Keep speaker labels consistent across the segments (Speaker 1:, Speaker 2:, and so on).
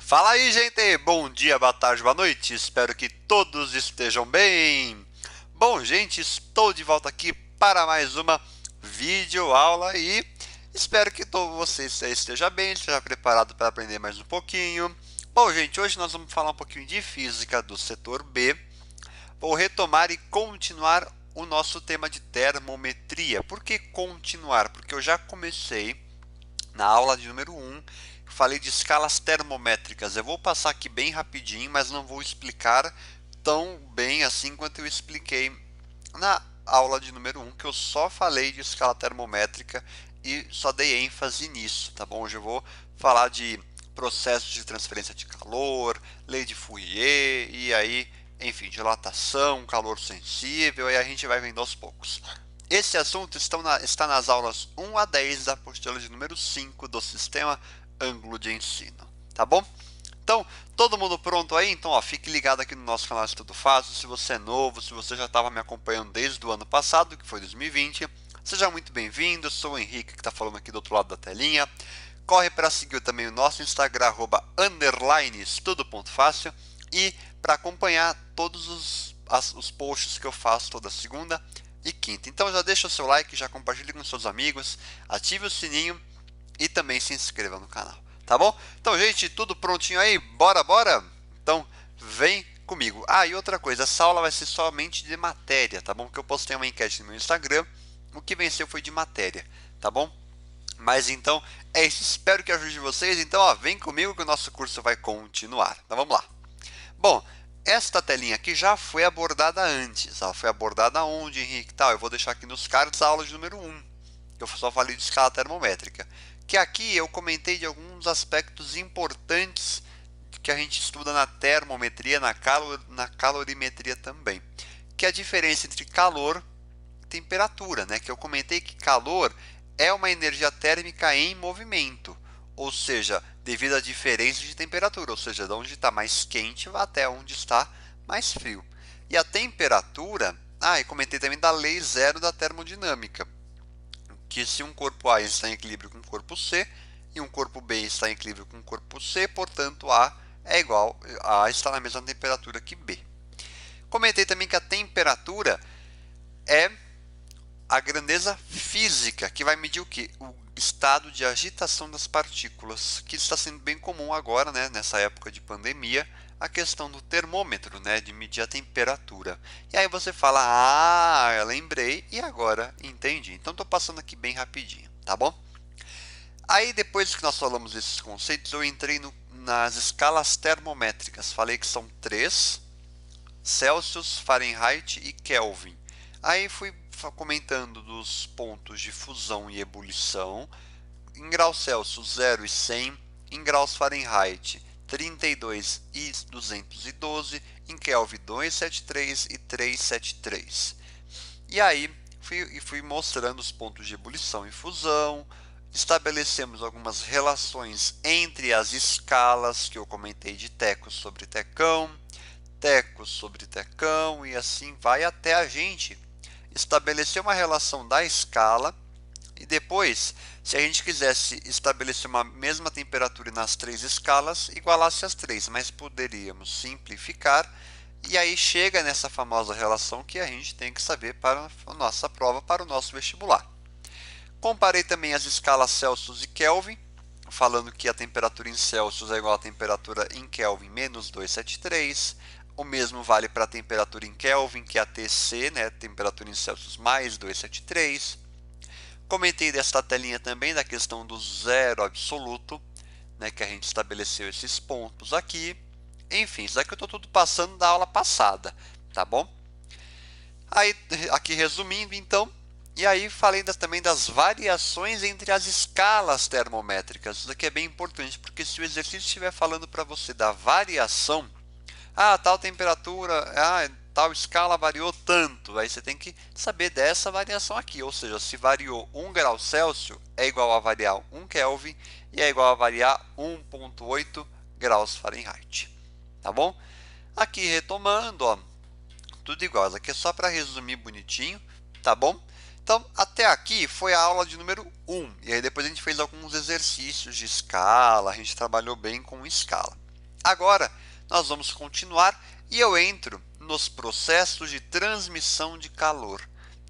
Speaker 1: Fala aí, gente! Bom dia, boa tarde, boa noite. Espero que todos estejam bem. Bom, gente, estou de volta aqui para mais uma videoaula e espero que todo você esteja bem, esteja preparado para aprender mais um pouquinho. Bom, gente, hoje nós vamos falar um pouquinho de física do setor B. Vou retomar e continuar o nosso tema de termometria. Por que continuar? Porque eu já comecei na aula de número 1, falei de escalas termométricas. Eu vou passar aqui bem rapidinho, mas não vou explicar tão bem assim quanto eu expliquei na aula de número 1, que eu só falei de escala termométrica e só dei ênfase nisso, tá bom? Hoje eu vou falar de processos de transferência de calor, lei de Fourier, e aí, enfim, dilatação, calor sensível, e a gente vai vendo aos poucos. Esse assunto está nas aulas 1 a 10 da apostila de número 5 do Sistema Ângulo de Ensino, tá bom? Então, todo mundo pronto aí? Então, ó, fique ligado aqui no nosso canal Estudo Fácil. Se você é novo, se você já estava me acompanhando desde o ano passado, que foi 2020, seja muito bem-vindo. Eu sou o Henrique, que está falando aqui do outro lado da telinha. Corre para seguir também o nosso Instagram, _estudo.fácil, e para acompanhar todos os posts que eu faço toda segunda e quinta. Então já deixa o seu like, já compartilhe com seus amigos, ative o sininho e também se inscreva no canal, tá bom? Então, gente, tudo prontinho aí? Bora, bora? Então, vem comigo. Ah, e outra coisa, essa aula vai ser somente de matéria, tá bom? Que eu postei uma enquete no meu Instagram, o que venceu foi de matéria, tá bom? Mas então, é isso, espero que ajude vocês. Então, ó, vem comigo que o nosso curso vai continuar. Então, vamos lá. Bom, esta telinha aqui já foi abordada antes. Ela foi abordada onde, Henrique? Tal, eu vou deixar aqui nos cards a aula de número 1. Eu só falei de escala termométrica. Que aqui eu comentei de alguns aspectos importantes que a gente estuda na termometria, na calorimetria também. Que é a diferença entre calor e temperatura, né? Que eu comentei que calor é uma energia térmica em movimento, ou seja, devido à diferença de temperatura, ou seja, de onde está mais quente até onde está mais frio. E a temperatura, e comentei também da lei zero da termodinâmica, que se um corpo A está em equilíbrio com o corpo C e um corpo B está em equilíbrio com o corpo C, portanto A é igual a está na mesma temperatura que B. Comentei também que a temperatura é a grandeza física, que vai medir o que? O estado de agitação das partículas, que está sendo bem comum agora, né, nessa época de pandemia, a questão do termômetro, né, de medir a temperatura. E aí você fala, eu lembrei e agora entendi. Então estou passando aqui bem rapidinho, tá bom? Aí depois que nós falamos desses conceitos, eu entrei nas escalas termométricas. Falei que são 3, Celsius, Fahrenheit e Kelvin. Aí fui comentando dos pontos de fusão e ebulição, em graus Celsius 0 e 100, em graus Fahrenheit 32 e 212, em Kelvin 273 e 373. E aí fui mostrando os pontos de ebulição e fusão, estabelecemos algumas relações entre as escalas que eu comentei de teco sobre tecão, teco sobre tecão, e assim vai até a gente estabelecer uma relação da escala e depois, se a gente quisesse estabelecer uma mesma temperatura nas 3 escalas, igualasse as 3, mas poderíamos simplificar e aí chega nessa famosa relação que a gente tem que saber para a nossa prova, para o nosso vestibular. Comparei também as escalas Celsius e Kelvin, falando que a temperatura em Celsius é igual à temperatura em Kelvin menos 273. O mesmo vale para a temperatura em Kelvin, que é a TC, né, temperatura em Celsius mais 273. Comentei desta telinha também da questão do zero absoluto, né, que a gente estabeleceu esses pontos aqui. Enfim, isso daqui eu estou tudo passando da aula passada, tá bom? Aí, aqui resumindo, então, e aí falei também das variações entre as escalas termométricas. Isso daqui é bem importante, porque se o exercício estiver falando para você da variação, tal temperatura, tal escala variou tanto, aí você tem que saber dessa variação aqui, ou seja, se variou 1 grau Celsius, é igual a variar 1 Kelvin, e é igual a variar 1,8 graus Fahrenheit, tá bom? Aqui retomando, ó, tudo igual, isso aqui é só para resumir bonitinho, tá bom? Então, até aqui foi a aula de número 1, e aí depois a gente fez alguns exercícios de escala, a gente trabalhou bem com escala. Agora, nós vamos continuar e eu entro nos processos de transmissão de calor.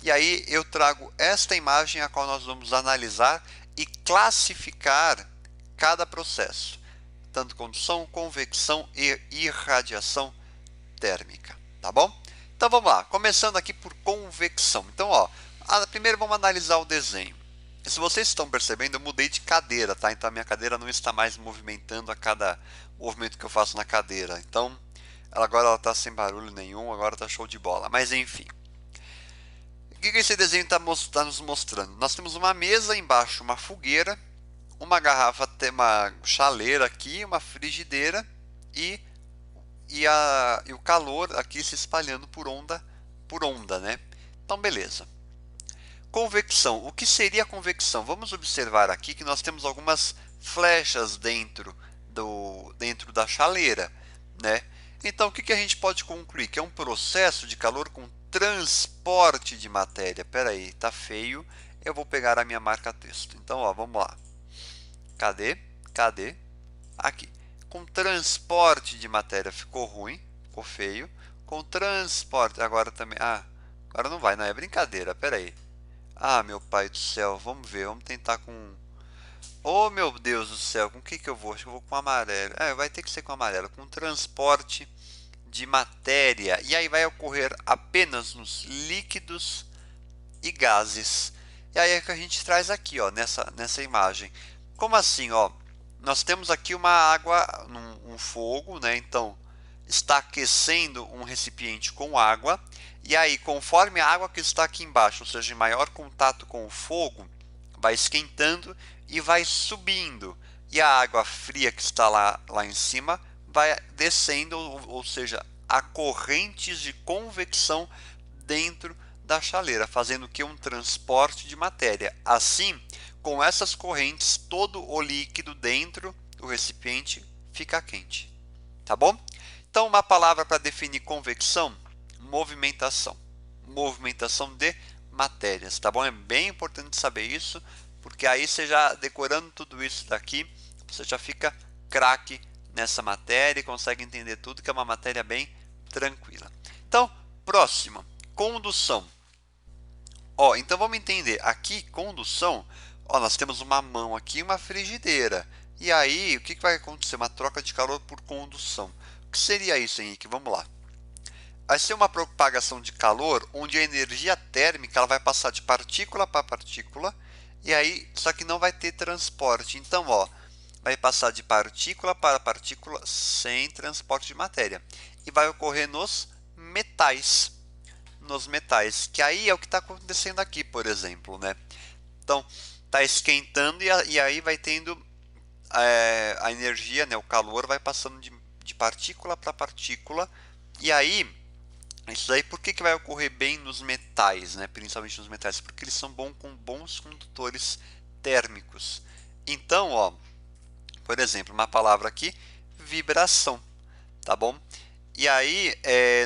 Speaker 1: E aí eu trago esta imagem a qual nós vamos analisar e classificar cada processo, tanto condução, convecção e irradiação térmica, tá bom? Então vamos lá, começando aqui por convecção. Então, ó, primeiro vamos analisar o desenho. Se vocês estão percebendo, eu mudei de cadeira, tá? Então a minha cadeira não está mais movimentando a cada movimento que eu faço na cadeira. Então, agora ela está sem barulho nenhum, agora está show de bola. Mas enfim. O que esse desenho está nos mostrando? Nós temos uma mesa embaixo, uma fogueira, uma garrafa, uma chaleira aqui, uma frigideira e o calor aqui se espalhando por onda, né? Então, beleza. Convecção. O que seria a convecção? Vamos observar aqui que nós temos algumas flechas dentro da chaleira, né? Então, o que a gente pode concluir? Que é um processo de calor com transporte de matéria. Espera aí, tá feio. Eu vou pegar a minha marca-texto. Então, ó, vamos lá. Cadê? Aqui. Com transporte de matéria ficou ruim, ficou feio. Com transporte, agora também... Ah, agora não vai, não é brincadeira, espera aí. Ah, meu pai do céu, vamos ver, vamos tentar com... Oh, meu Deus do céu, com o que eu vou? Acho que eu vou com amarelo. Vai ter que ser com amarelo, com transporte de matéria. E aí vai ocorrer apenas nos líquidos e gases. E aí é que a gente traz aqui, ó, nessa imagem. Como assim, ó? Nós temos aqui uma água, um fogo, né? Então, está aquecendo um recipiente com água. E aí, conforme a água que está aqui embaixo, ou seja, em maior contato com o fogo, vai esquentando e vai subindo. E a água fria que está lá em cima vai descendo, ou seja, há correntes de convecção dentro da chaleira, fazendo que um transporte de matéria. Assim, com essas correntes, todo o líquido dentro do recipiente fica quente. Tá bom? Então, uma palavra para definir convecção: movimentação. Movimentação de matérias, tá bom? É bem importante saber isso, porque aí você já decorando tudo isso daqui, você já fica craque nessa matéria e consegue entender tudo, que é uma matéria bem tranquila. Então, próximo, condução. Ó, então vamos entender aqui, condução. Ó, nós temos uma mão aqui e uma frigideira. E aí, o que vai acontecer? Uma troca de calor por condução. O que seria isso, Henrique? Vamos lá. Vai ser uma propagação de calor onde a energia térmica ela vai passar de partícula para partícula. E aí, só que não vai ter transporte. Então, ó, vai passar de partícula para partícula sem transporte de matéria. E vai ocorrer nos metais. Que aí é o que está acontecendo aqui, por exemplo, né? Então, está esquentando e aí vai tendo a energia, né? O calor vai passando de partícula para partícula. E aí, isso aí por que vai ocorrer bem nos metais, né? Principalmente nos metais? Porque eles são bons condutores térmicos. Então, ó, por exemplo, uma palavra aqui, vibração, tá bom? E aí,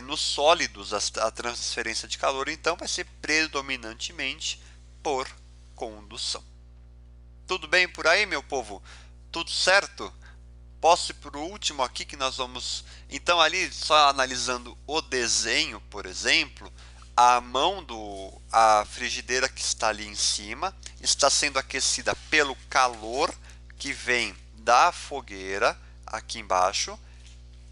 Speaker 1: nos sólidos, a transferência de calor, então, vai ser predominantemente por condução. Tudo bem por aí, meu povo? Tudo certo? Posso ir para o último aqui que nós vamos... Então, ali, só analisando o desenho, por exemplo, a frigideira que está ali em cima está sendo aquecida pelo calor que vem da fogueira aqui embaixo.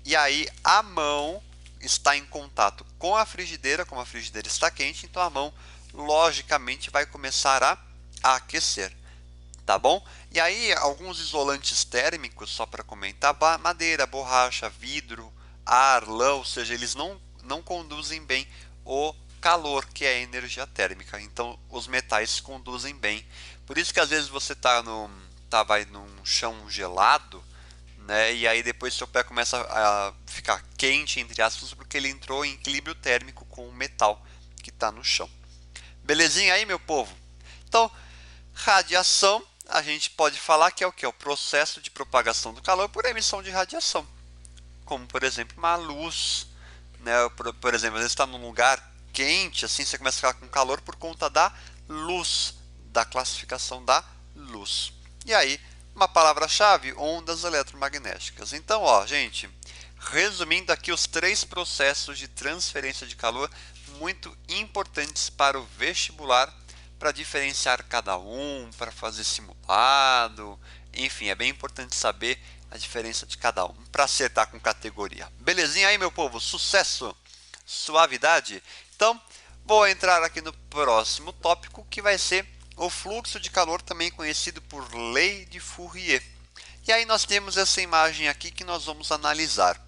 Speaker 1: E aí a mão está em contato com a frigideira, como a frigideira está quente, então a mão logicamente vai começar a aquecer, tá bom? E aí alguns isolantes térmicos, só para comentar, madeira, borracha, vidro, ar, lã, ou seja, eles não conduzem bem o calor, que é a energia térmica. Então os metais conduzem bem. Por isso que às vezes você vai num chão gelado, né? E aí depois seu pé começa a ficar quente, entre aspas, porque ele entrou em equilíbrio térmico com o metal que está no chão. Belezinha aí, meu povo? Então, radiação, a gente pode falar que é o que? É o processo de propagação do calor por emissão de radiação. Como, por exemplo, uma luz, né? Por exemplo, às vezes está num lugar quente, assim você começa a ficar com calor por conta da luz, da classificação da luz. E aí Uma palavra-chave, ondas eletromagnéticas. Então, ó, gente, resumindo aqui os 3 processos de transferência de calor muito importantes para o vestibular, para diferenciar cada um, para fazer simulado, enfim, é bem importante saber a diferença de cada um para acertar com categoria. Belezinha aí, meu povo? Sucesso! Suavidade? Então, vou entrar aqui no próximo tópico, que vai ser o fluxo de calor, também conhecido por lei de Fourier. E aí nós temos essa imagem aqui que nós vamos analisar.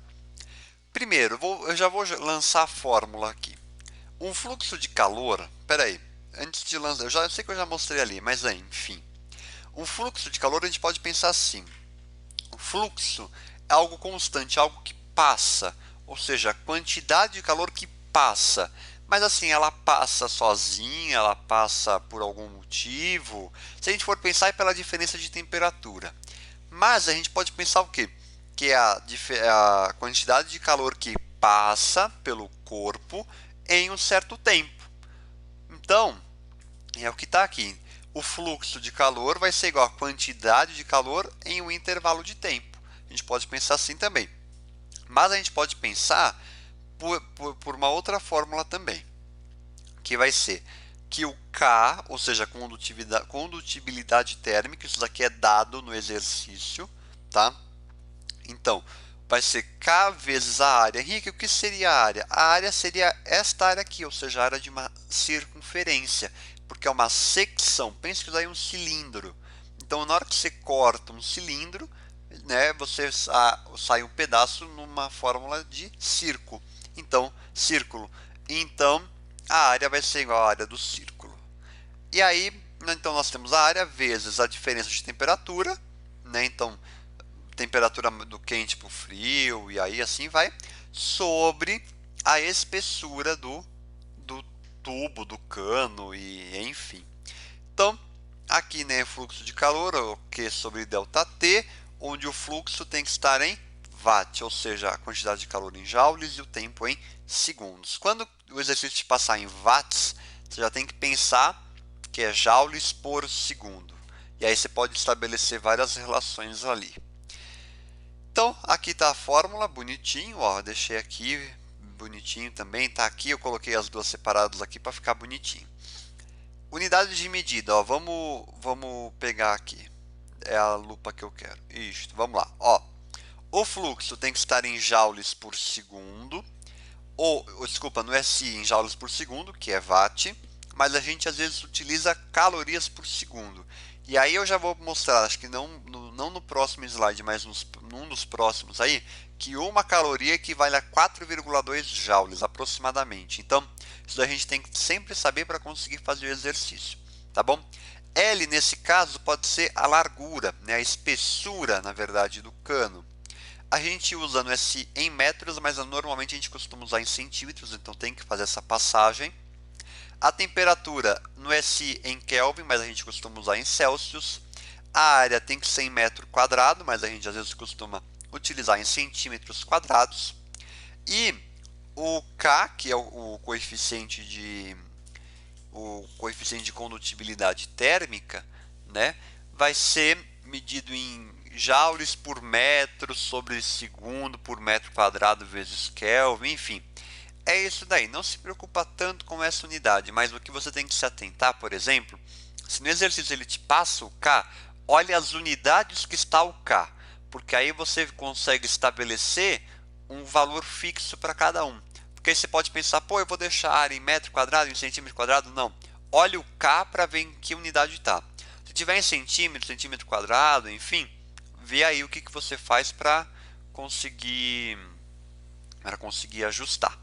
Speaker 1: Primeiro, eu já vou lançar a fórmula aqui. Um fluxo de calor, peraí, antes de lançar, eu sei que eu já mostrei ali, mas enfim. Um fluxo de calor a gente pode pensar assim. O fluxo é algo constante, algo que passa, ou seja, a quantidade de calor que passa. Mas assim, ela passa sozinha, ela passa por algum motivo. Se a gente for pensar, é pela diferença de temperatura. Mas a gente pode pensar o quê? Que é a quantidade de calor que passa pelo corpo em um certo tempo. Então, é o que está aqui. O fluxo de calor vai ser igual à quantidade de calor em um intervalo de tempo. A gente pode pensar assim também. Mas a gente pode pensar por uma outra fórmula também, que vai ser que o K, ou seja, condutibilidade térmica, isso daqui é dado no exercício, tá? Então, vai ser K vezes a área. Henrique, o que seria a área? A área seria esta área aqui, ou seja, a área de uma circunferência, porque é uma secção. Pense que daí é um cilindro. Então, na hora que você corta um cilindro, né, você sai um pedaço numa fórmula de círculo. Então, círculo. Então, a área vai ser igual à área do círculo. E aí, então nós temos a área vezes a diferença de temperatura, né? Então, temperatura do quente para o frio, e aí assim vai, sobre a espessura do tubo, do cano, e enfim. Então, aqui, né, fluxo de calor, o Q sobre ΔT, onde o fluxo tem que estar em watt, ou seja, a quantidade de calor em joules e o tempo em segundos. Quando o exercício te passar em watts, você já tem que pensar que é joules por segundo. E aí você pode estabelecer várias relações ali. Então, aqui está a fórmula, bonitinho, ó, deixei aqui bonitinho também, tá aqui, eu coloquei as duas separadas aqui para ficar bonitinho. Unidade de medida, ó, vamos pegar aqui, é a lupa que eu quero, isto, vamos lá, ó. O fluxo tem que estar em joules por segundo, ou, desculpa, no SI em joules por segundo, que é watt, mas a gente às vezes utiliza calorias por segundo. E aí eu já vou mostrar, acho que não no próximo slide, mas num dos próximos aí, que uma caloria equivale a 4,2 joules aproximadamente. Então, isso a gente tem que sempre saber para conseguir fazer o exercício, tá bom? L nesse caso pode ser a largura, né, a espessura, na verdade, do cano. A gente usa no SI em metros, mas normalmente a gente costuma usar em centímetros, então tem que fazer essa passagem. A temperatura no SI em Kelvin, mas a gente costuma usar em Celsius. A área tem que ser em metro quadrado, mas a gente às vezes costuma utilizar em centímetros quadrados. E o K, que é o coeficiente de condutibilidade térmica, né, vai ser medido em joules por metro sobre segundo por metro quadrado vezes Kelvin, enfim. É isso daí, não se preocupa tanto com essa unidade, mas o que você tem que se atentar, por exemplo, se no exercício ele te passa o K, olhe as unidades que está o K, porque aí você consegue estabelecer um valor fixo para cada um. Porque aí você pode pensar, pô, eu vou deixar a área em metro quadrado, em centímetro quadrado? Não. Olhe o K para ver em que unidade está. Se tiver em centímetro, centímetro quadrado, enfim, vê aí o que você faz para conseguir ajustar,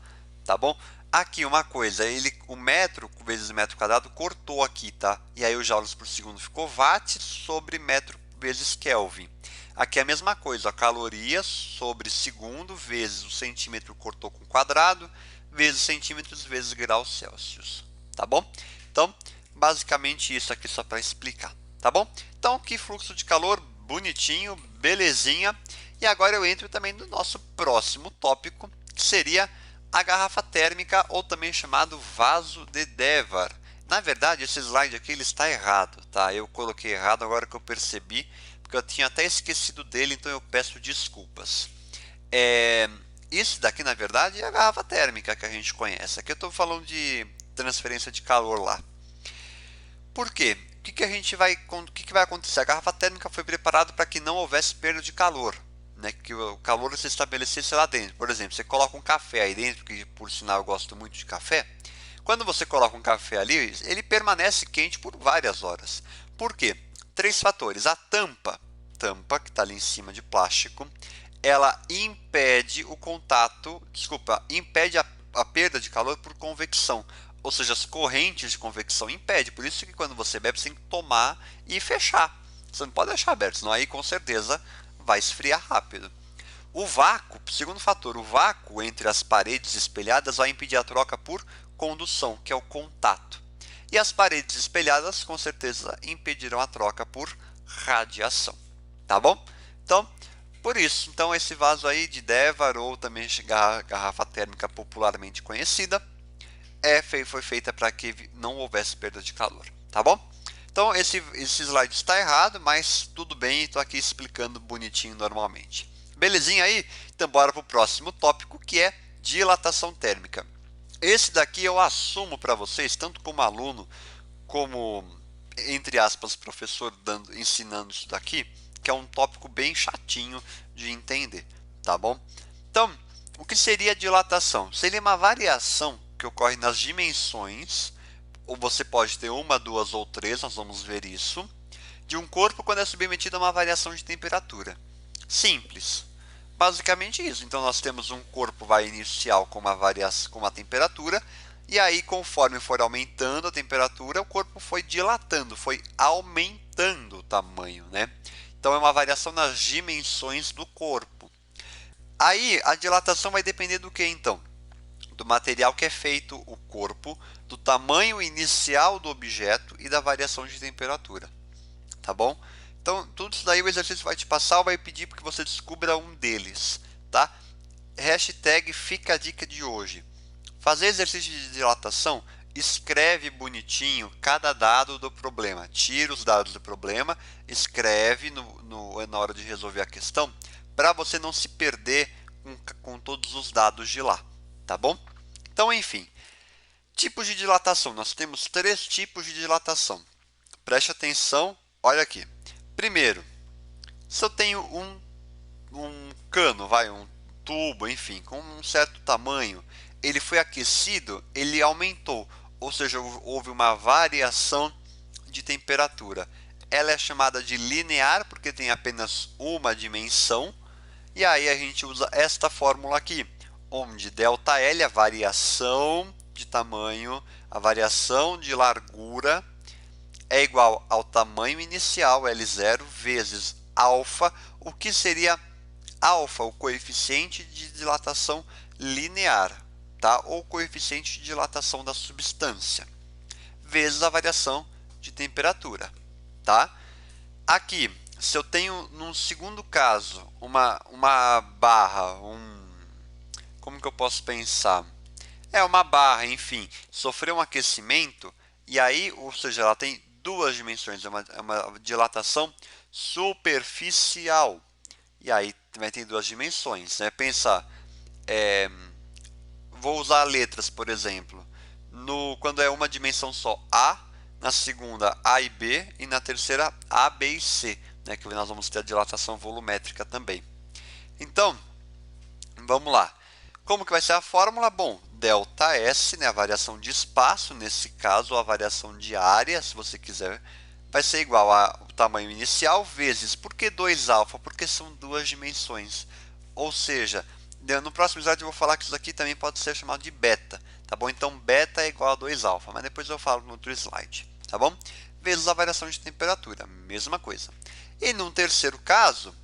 Speaker 1: tá bom? Aqui uma coisa, o metro vezes metro quadrado cortou aqui, tá? E aí o joules por segundo ficou watt sobre metro vezes Kelvin. Aqui é a mesma coisa, a caloria sobre segundo vezes o centímetro cortou com quadrado, vezes centímetros vezes graus Celsius, tá bom? Então, basicamente isso aqui só para explicar, tá bom? Então, aqui fluxo de calor bonitinho, belezinha. E agora eu entro também no nosso próximo tópico, que seria a garrafa térmica, ou também chamado vaso de Devar. Na verdade, esse slide aqui ele está errado, tá? Eu coloquei errado agora que eu percebi, porque eu tinha até esquecido dele, então eu peço desculpas. Isso daqui, na verdade, é a garrafa térmica que a gente conhece. Aqui eu estou falando de transferência de calor lá. Por quê? O que vai acontecer? A garrafa térmica foi preparada para que não houvesse perda de calor, né? Que o calor se estabelecesse lá dentro. Por exemplo, você coloca um café aí dentro, que por sinal eu gosto muito de café. Quando você coloca um café ali, ele permanece quente por várias horas. Por quê? Três fatores. A tampa que está ali em cima de plástico, ela impede o contato, impede a perda de calor por convecção. Ou seja, as correntes de convecção impedem. Por isso que quando você bebe, você tem que tomar e fechar. Você não pode deixar aberto, senão aí com certeza vai esfriar rápido. O vácuo, segundo fator, o vácuo entre as paredes espelhadas vai impedir a troca por condução, que é o contato. E as paredes espelhadas, com certeza, impedirão a troca por radiação. Tá bom? Então, por isso, então esse vaso aí de Devar, ou também garrafa térmica popularmente conhecida, foi feita para que não houvesse perda de calor. Tá bom? Então, esse slide está errado, mas tudo bem, estou aqui explicando bonitinho normalmente. Belezinha aí? Então, bora para o próximo tópico, que é dilatação térmica. Esse daqui eu assumo para vocês, tanto como aluno, como, entre aspas, professor ensinando isso daqui, que é um tópico bem chatinho de entender, tá bom? Então, o que seria dilatação? Seria uma variação que ocorre nas dimensões, ou você pode ter uma, duas ou três, nós vamos ver isso, de um corpo quando é submetido a uma variação de temperatura. Simples. Basicamente isso. Então nós temos um corpo inicial com uma temperatura, e aí conforme for aumentando a temperatura, o corpo foi dilatando, foi aumentando o tamanho, né? Então é uma variação nas dimensões do corpo. Aí a dilatação vai depender do que então? Do material que é feito o corpo, do tamanho inicial do objeto e da variação de temperatura. Tá bom? Então, tudo isso daí o exercício vai te passar ou vai pedir para que você descubra um deles, tá? Hashtag fica a dica de hoje. Fazer exercício de dilatação, escreve bonitinho cada dado do problema. Tira os dados do problema, escreve na hora de resolver a questão, para você não se perder com todos os dados de lá, tá bom? Então, enfim, tipos de dilatação. Nós temos 3 tipos de dilatação. Preste atenção, olha aqui. Primeiro, se eu tenho um cano, um tubo, enfim, com um certo tamanho, ele foi aquecido, ele aumentou, ou seja, houve uma variação de temperatura. Ela é chamada de linear porque tem apenas uma dimensão, e aí a gente usa esta fórmula aqui, onde ΔL, a variação de tamanho, a variação de largura, é igual ao tamanho inicial, L0, vezes alfa. O que seria alfa? O coeficiente de dilatação linear, tá? Ou coeficiente de dilatação da substância, vezes a variação de temperatura, tá? Aqui, se eu tenho, num segundo caso, uma barra, como que eu posso pensar? Uma barra, enfim, sofreu um aquecimento, e aí, ou seja, ela tem duas dimensões, é uma dilatação superficial. E aí vai ter duas dimensões, né? Pensa, vou usar letras, por exemplo. Quando é uma dimensão só, A, na segunda A e B, e na terceira A, B e C, né? Que nós vamos ter a dilatação volumétrica também. Então, vamos lá. Como que vai ser a fórmula? Bom, ΔS, né, a variação de espaço, nesse caso, ou a variação de área, se você quiser, vai ser igual ao tamanho inicial vezes, por que 2α? Porque são duas dimensões. Ou seja, no próximo slide eu vou falar que isso aqui também pode ser chamado de beta, tá bom? Então, beta é igual a 2α, mas depois eu falo no outro slide, tá bom? Vezes a variação de temperatura, mesma coisa. E num terceiro caso,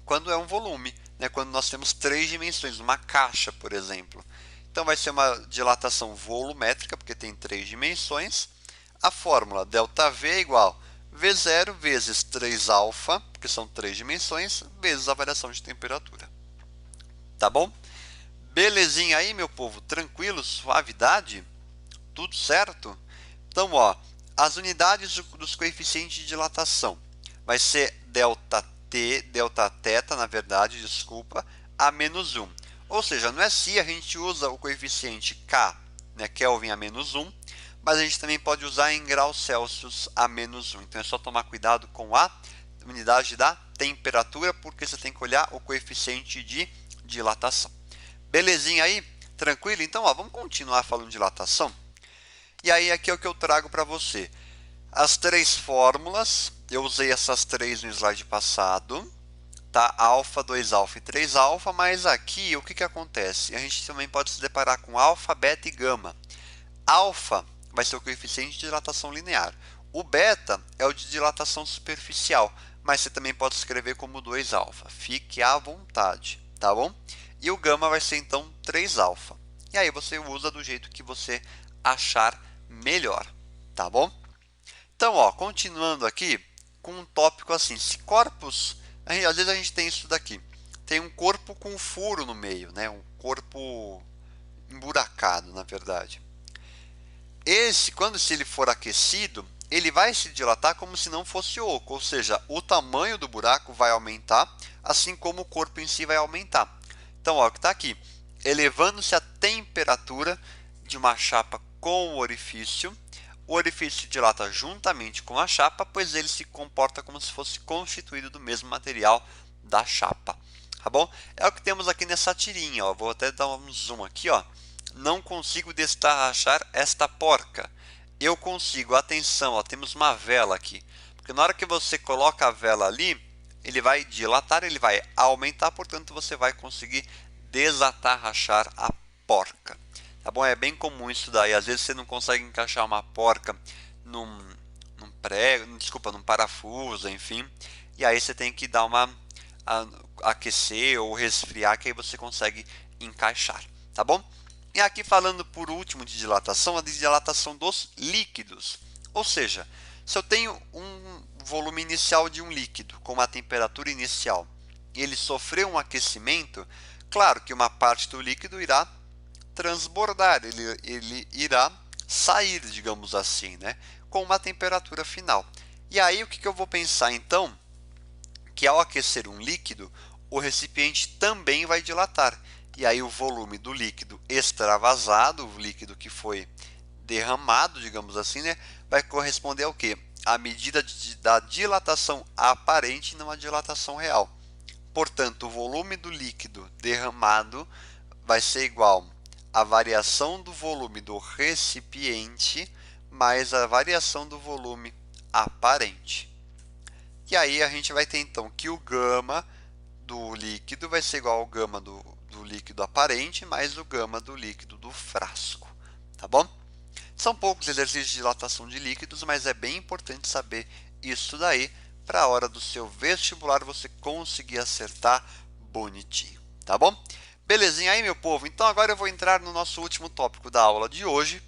Speaker 1: quando é um volume, né? Quando nós temos 3 dimensões, uma caixa, por exemplo. Então vai ser uma dilatação volumétrica, porque tem 3 dimensões. A fórmula ΔV é igual a V0 vezes 3α, porque são 3 dimensões, vezes a variação de temperatura. Tá bom? Belezinha aí, meu povo? Tranquilo? Suavidade? Tudo certo? Então, ó, as unidades dos coeficientes de dilatação. vai ser ΔT, Δθ, na verdade, desculpa, a menos 1. Ou seja, no SI a gente usa o coeficiente K, né, Kelvin a menos 1, mas a gente também pode usar em graus Celsius a menos 1. Então é só tomar cuidado com a unidade da temperatura, porque você tem que olhar o coeficiente de dilatação. Belezinha aí? Tranquilo? Então, ó, vamos continuar falando de dilatação. E aí aqui é o que eu trago para você. As três fórmulas, eu usei essas três no slide passado, tá? Alfa, 2 alfa e 3 alfa, mas aqui o que acontece? A gente também pode se deparar com alfa, beta e gama. Alfa vai ser o coeficiente de dilatação linear. O beta é o de dilatação superficial, mas você também pode escrever como 2 alfa. Fique à vontade, tá bom? E o gama vai ser então 3 alfa. E aí você usa do jeito que você achar melhor, tá bom? Então, ó, continuando aqui com um tópico assim, se corpos, às vezes a gente tem isso daqui, tem um corpo com um furo no meio, né? Um corpo emburacado, na verdade. Esse, se ele for aquecido, ele vai se dilatar como se não fosse oco, ou seja, o tamanho do buraco vai aumentar, assim como o corpo em si vai aumentar. Então, ó, o que está aqui, elevando-se a temperatura de uma chapa com o orifício se dilata juntamente com a chapa, pois ele se comporta como se fosse constituído do mesmo material da chapa. Tá bom? É o que temos aqui nessa tirinha, ó. Vou até dar um zoom aqui, ó. Não consigo destarrachar esta porca. Eu consigo, atenção, ó, temos uma vela aqui. Porque na hora que você coloca a vela ali, ele vai dilatar, ele vai aumentar, portanto você vai conseguir desatarrachar a porca. Tá bom? É bem comum isso daí. Às vezes você não consegue encaixar uma porca num prego, desculpa, num parafuso, enfim. E aí você tem que dar uma aquecer ou resfriar, que aí você consegue encaixar, tá bom? E aqui falando por último de dilatação, a dilatação dos líquidos. Ou seja, se eu tenho um volume inicial de um líquido com uma temperatura inicial e ele sofreu um aquecimento, claro que uma parte do líquido irá transbordar, ele irá sair, digamos assim, né, com uma temperatura final. E aí o que eu vou pensar então? Que ao aquecer um líquido, o recipiente também vai dilatar. E aí o volume do líquido extravasado, o líquido que foi derramado, digamos assim, né, vai corresponder ao quê? À medida da dilatação aparente e não à dilatação real. Portanto, o volume do líquido derramado vai ser igual à variação do volume do recipiente mais a variação do volume aparente. E aí a gente vai ter então que o gama do líquido vai ser igual ao gama do líquido aparente mais o gama do líquido do frasco, tá bom? São poucos exercícios de dilatação de líquidos, mas é bem importante saber isso daí para a hora do seu vestibular você conseguir acertar bonitinho, tá bom? Belezinha aí, meu povo? Então agora eu vou entrar no nosso último tópico da aula de hoje,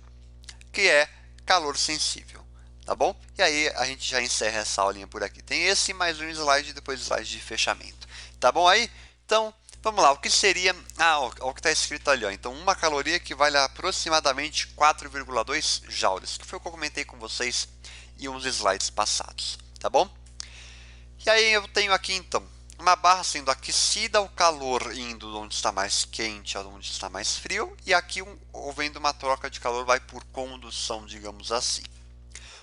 Speaker 1: que é calor sensível, tá bom? E aí a gente já encerra essa aulinha por aqui. Tem esse mais um slide e depois slide de fechamento, tá bom aí? Então, vamos lá, o que seria... o que está escrito ali, ó. Então, uma caloria equivale a aproximadamente 4,2 joules, que foi o que eu comentei com vocês em uns slides passados, tá bom? E aí eu tenho aqui, então, uma barra sendo aquecida, o calor indo onde está mais quente a onde está mais frio, e aqui havendo uma troca de calor vai por condução, digamos assim.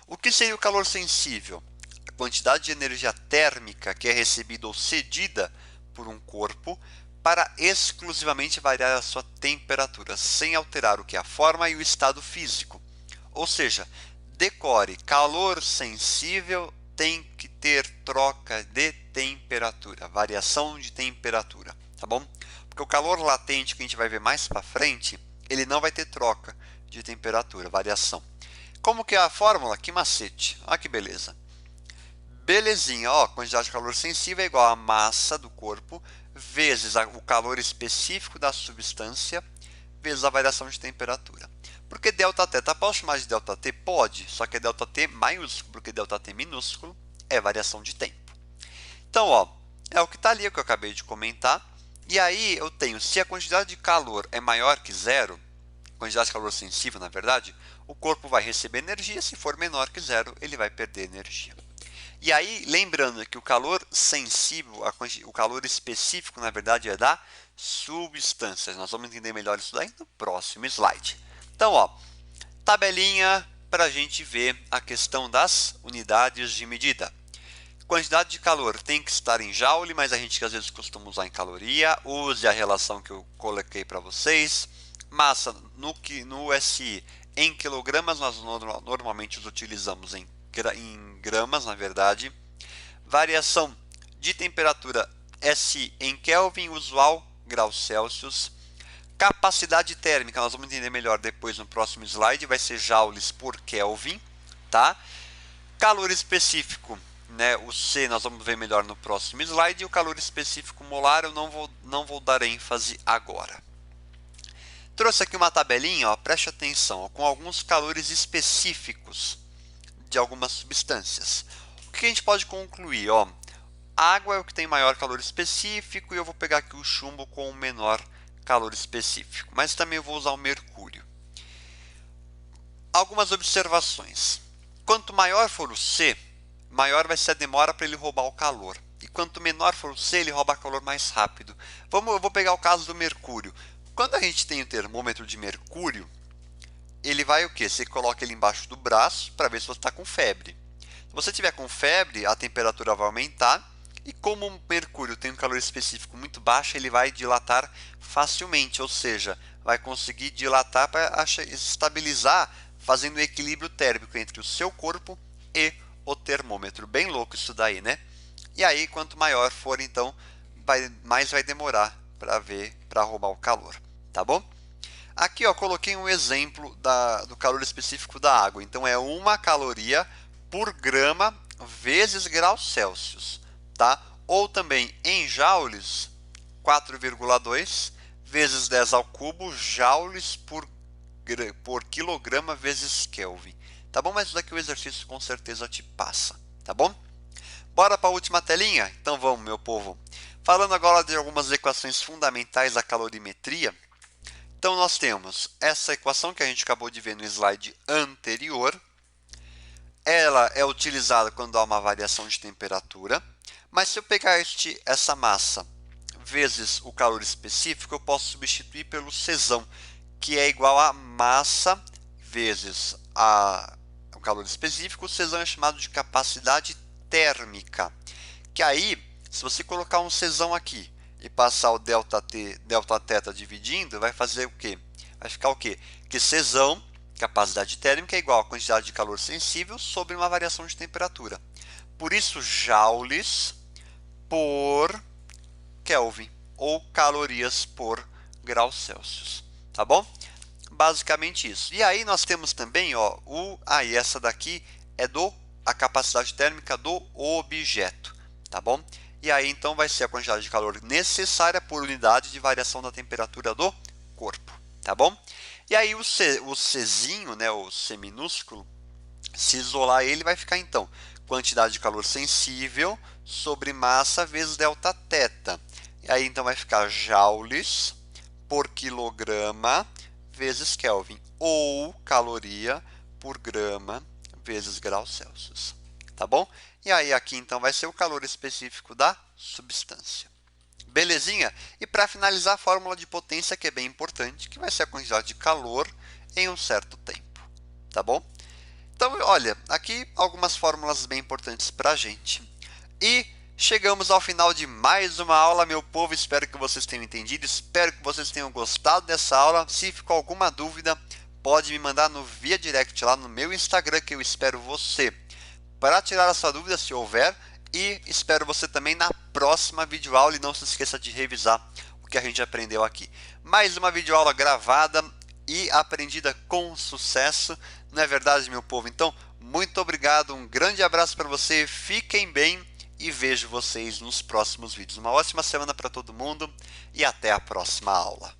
Speaker 1: O que seria o calor sensível? A quantidade de energia térmica que é recebida ou cedida por um corpo para exclusivamente variar a sua temperatura, sem alterar o que é a forma e o estado físico. Ou seja, decore, calor sensível tem que ter troca de temperatura, variação de temperatura, tá bom? Porque o calor latente que a gente vai ver mais para frente, ele não vai ter troca de temperatura, variação. Como que é a fórmula? Que macete. Olha que beleza. Belezinha, ó, quantidade de calor sensível é igual a massa do corpo vezes o calor específico da substância vezes a variação de temperatura. Por que ΔT? Posso chamar de ΔT? Pode, só que é ΔT maiúsculo, porque ΔT minúsculo é variação de tempo. Então, ó, é o que está ali, o que eu acabei de comentar. E aí eu tenho, se a quantidade de calor é maior que zero, quantidade de calor sensível, na verdade, o corpo vai receber energia, se for menor que zero, ele vai perder energia. E aí, lembrando que o calor sensível, o calor específico, na verdade, é da substância. Nós vamos entender melhor isso daí no próximo slide. Então, ó, tabelinha para a gente ver a questão das unidades de medida. Quantidade de calor tem que estar em joule, mas a gente às vezes costuma usar em caloria. Use a relação que eu coloquei para vocês. Massa no SI em quilogramas, nós normalmente os utilizamos em gramas, na verdade. Variação de temperatura SI em Kelvin, usual graus Celsius. Capacidade térmica, nós vamos entender melhor depois no próximo slide, vai ser joules por Kelvin, tá? Calor específico, né, o C nós vamos ver melhor no próximo slide, e o calor específico molar eu não vou dar ênfase agora. Trouxe aqui uma tabelinha, ó, preste atenção, ó, com alguns calores específicos de algumas substâncias. O que a gente pode concluir? Ó, água é o que tem maior calor específico, e eu vou pegar aqui o chumbo com o menor calor específico, mas também eu vou usar o mercúrio. Algumas observações. Quanto maior for o C, maior vai ser a demora para ele roubar o calor. E quanto menor for o C, ele rouba calor mais rápido. Eu vou pegar o caso do mercúrio. Quando a gente tem o termômetro de mercúrio, ele vai o quê? Você coloca ele embaixo do braço para ver se você está com febre. Se você tiver com febre, a temperatura vai aumentar. E como o mercúrio tem um calor específico muito baixo, ele vai dilatar facilmente, ou seja, vai conseguir dilatar para estabilizar, fazendo um equilíbrio térmico entre o seu corpo e o termômetro. Bem louco isso daí, né? E aí, quanto maior for, então, mais vai demorar para roubar o calor, tá bom? Aqui, ó, coloquei um exemplo do calor específico da água. Então, é 1 caloria por grama vezes graus Celsius. Tá? Ou também em joules, 4,2 vezes 10 ao cubo, joules por quilograma vezes Kelvin. Tá bom? Mas isso daqui o exercício com certeza te passa. Tá bom? Bora para a última telinha? Então vamos, meu povo. Falando agora de algumas equações fundamentais da calorimetria. Então nós temos essa equação que a gente acabou de ver no slide anterior. Ela é utilizada quando há uma variação de temperatura. Mas se eu pegar essa massa vezes o calor específico, eu posso substituir pelo Czão, que é igual a massa vezes o calor específico. O Czão é chamado de capacidade térmica. Que aí, se você colocar um Czão aqui e passar o ΔT, Δθ dividindo, vai fazer o quê? Vai ficar o quê? Que Czão, capacidade térmica, é igual a quantidade de calor sensível sobre uma variação de temperatura. Por isso, joules por Kelvin, ou calorias por graus Celsius, tá bom? Basicamente isso. E aí nós temos também, ó, essa daqui é a capacidade térmica do objeto, tá bom? E aí então vai ser a quantidade de calor necessária por unidade de variação da temperatura do corpo, tá bom? E aí o Czinho, né, o C minúsculo, se isolar ele vai ficar então quantidade de calor sensível sobre massa vezes Δθ. E aí então vai ficar joules por quilograma vezes Kelvin, ou caloria por grama vezes graus Celsius. Tá bom? E aí aqui então vai ser o calor específico da substância. Belezinha? E para finalizar, a fórmula de potência, que é bem importante, que vai ser a quantidade de calor em um certo tempo. Tá bom? Então, olha, aqui algumas fórmulas bem importantes para a gente. E chegamos ao final de mais uma aula, meu povo. Espero que vocês tenham entendido, espero que vocês tenham gostado dessa aula. Se ficou alguma dúvida, pode me mandar no via direct lá no meu Instagram, que eu espero você para tirar a sua dúvida, se houver. E espero você também na próxima videoaula. E não se esqueça de revisar o que a gente aprendeu aqui. Mais uma videoaula gravada e aprendida com sucesso. Não é verdade, meu povo? Então, muito obrigado, um grande abraço para você, fiquem bem e vejo vocês nos próximos vídeos. Uma ótima semana para todo mundo e até a próxima aula.